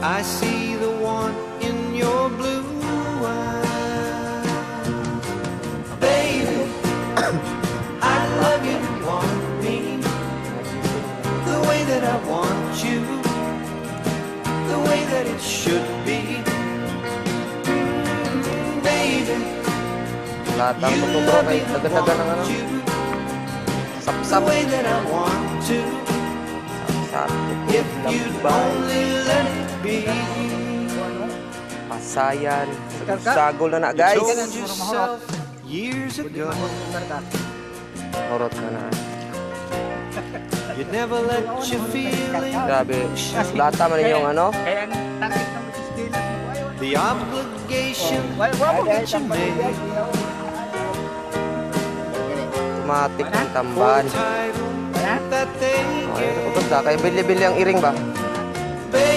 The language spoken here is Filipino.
I see the one in your blue eyes. Baby, I love you, want me the way that I want you, the way that it should be. Baby, Lahat ng tutubro kay dagan-dagan ng ano. Sapsap. the way that I want to. Sapsap. If you'd only let it be. Pasayan. Sagol na guys. You told yourself years ago Horot na na. you'd never let your feelings Grabe. Lata man yung ano. Kaya ang target ng mag-scale the obligation wala that you made Automatic ang tamban. title that they Ay, gave. ito kay bili-bili ang iring ba? Baby,